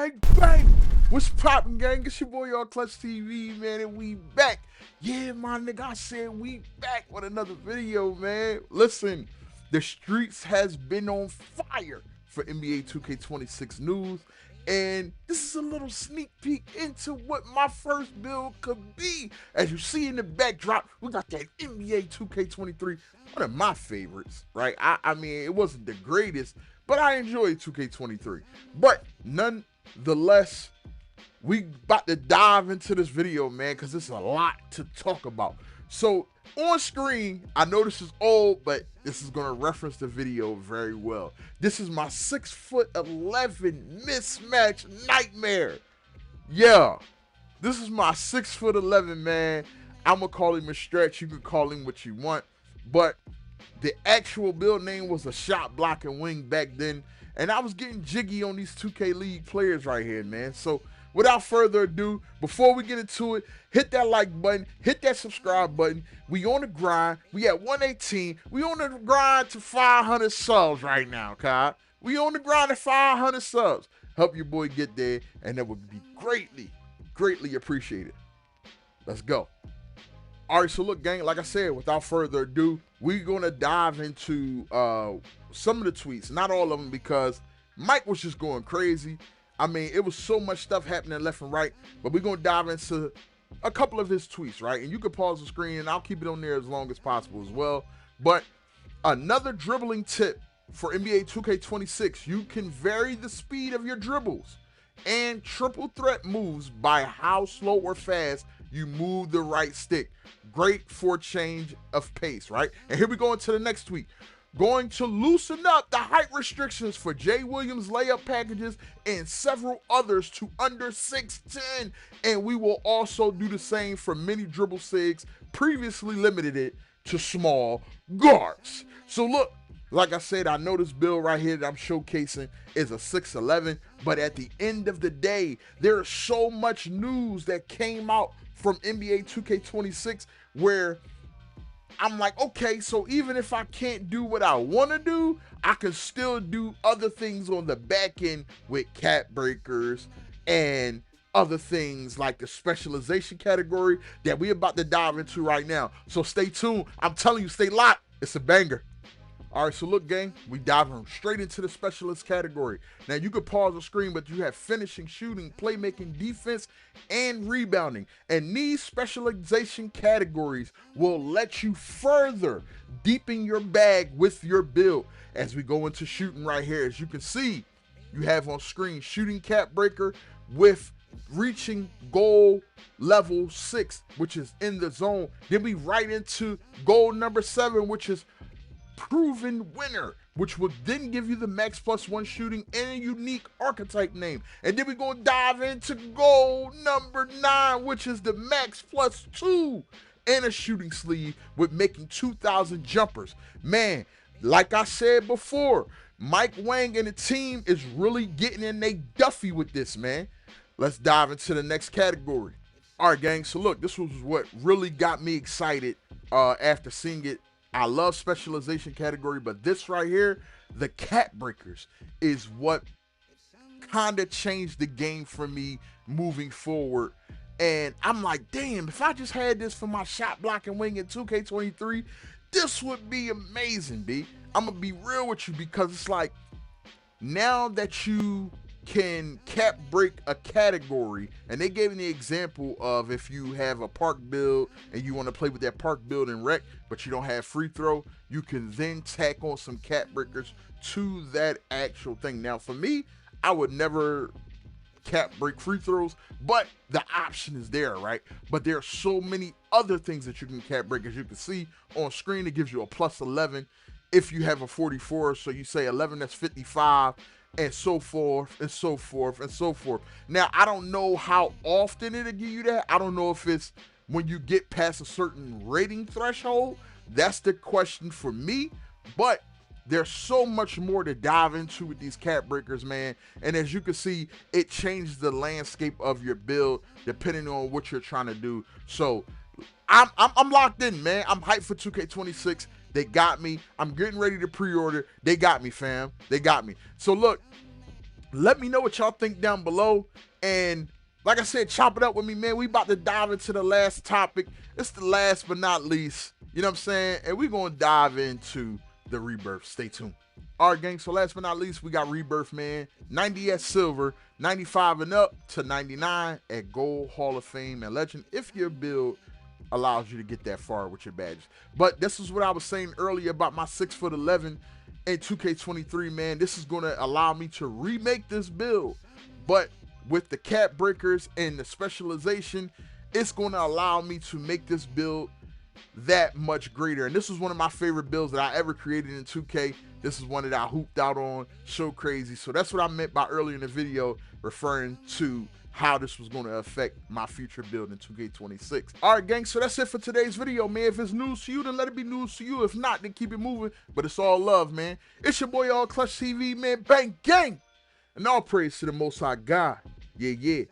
Bang, bang. What's poppin', gang? It's your boy, Y'all Clutch TV, man, and we back. Yeah, my nigga, I said we back with another video, man. Listen, the streets has been on fire for NBA 2K26 news, and this is a little sneak peek into what my first build could be. As you see in the backdrop, we got that NBA 2K23, one of my favorites, right? I mean, it wasn't the greatest, but I enjoyed 2K23. But nonetheless, we about to dive into this video, man, because there's a lot to talk about. So on screen, I know this is old, but this is going to reference the video very well. This is my 6'11" mismatch nightmare. Yeah, this is my 6'11", man. I'm going to call him a stretch. You can call him what you want. But the actual build name was a shot blocking wing back then. And I was getting jiggy on these 2K League players right here, man. So without further ado, before we get into it, hit that like button, hit that subscribe button. We on the grind. We at 118. We on the grind to 500 subs right now, okay? We on the grind to 500 subs. Help your boy get there, and that would be greatly, greatly appreciated. Let's go. All right, so look, gang, like I said, without further ado, we're going to dive into some of the tweets. Not all of them, because Mike was just going crazy. I mean, it was so much stuff happening left and right, but we're going to dive into a couple of his tweets, right? And you can pause the screen, and I'll keep it on there as long as possible as well. But another dribbling tip for NBA 2K26, you can vary the speed of your dribbles and triple threat moves by how slow or fast you move the right stick. Great for change of pace, right? And here we go into the next tweet. Going to loosen up the height restrictions for Jay Williams layup packages and several others to under 6'10", and we will also do the same for many dribble sigs, previously limited it to small guards. So look, like I said, I know this build right here that I'm showcasing is a 6'11", but at the end of the day, there is so much news that came out from NBA 2K26 where I'm like, okay, so even if I can't do what I want to do, I can still do other things on the back end with cap breakers and other things like the specialization category that we're about to dive into right now. So stay tuned. I'm telling you, stay locked. It's a banger. All right, so look, gang, we diving straight into the specialist category. Now, you could pause the screen, but you have finishing, shooting, playmaking, defense, and rebounding. And these specialization categories will let you further deepen your bag with your build. As we go into shooting right here, as you can see, you have on screen shooting cap breaker with reaching goal level 6, which is in the zone. Then we right into goal number 7, which is proven winner, which will then give you the max +1 shooting and a unique archetype name. And then we're going to dive into goal number 9, which is the max +2 and a shooting sleeve with making 2,000 jumpers. Man, like I said before, Mike Wang and the team is really getting in they Duffy with this, man. Let's dive into the next category. All right, gang, so look, this was what really got me excited after seeing it. I love specialization category, but this right here, the cap breakers, is what kind of changed the game for me moving forward. And I'm like, damn, if I just had this for my shot blocking wing in 2K23, this would be amazing, B. I'm going to be real with you, because it's like, now that you can cap break a category, and they gave me the example of if you have a park build and you want to play with that park build in rec, but you don't have free throw, you can then tack on some cap breakers to that actual thing. Now, for me, I would never cap break free throws, but the option is there, right? But there are so many other things that you can cap break. As you can see on screen, it gives you a +11 if you have a 44, so you say 11, that's 55, and so forth, and so forth, and so forth. Now, I don't know how often it'll give you that. I don't know if it's when you get past a certain rating threshold. That's the question for me. But there's so much more to dive into with these cap breakers, man. And as you can see, it changes the landscape of your build depending on what you're trying to do. So I'm locked in, man. I'm hyped for 2K26. They got me. I'm getting ready to pre-order. They got me, fam. They got me. So look, Let me know what y'all think down below. And like I said, chop it up with me, man. We about to dive into the last topic. It's the last but not least. You know what I'm saying? And we're going to dive into the Rebirth. Stay tuned. All right, gang. So last but not least, we got Rebirth, man. 90 at silver, 95 and up to 99 at gold, Hall of Fame, and legend. If your build allows you to get that far with your badges. But this is what I was saying earlier about my 6'11" in 2K23, man. This is going to allow me to remake this build. But with the cap breakers and the specialization, it's going to allow me to make this build that much greater. And this was one of my favorite builds that I ever created in 2K. This is one that I hooped out on so crazy. So that's what I meant by earlier in the video, referring to how this was going to affect my future build in 2K26. All right, gang, so that's it for today's video, man. If it's news to you, then let it be news to you. If not, then keep it moving. But it's all love, man. It's your boy, All Clutch TV, man. Bang, gang. And all praise to the Most High God. Yeah, yeah.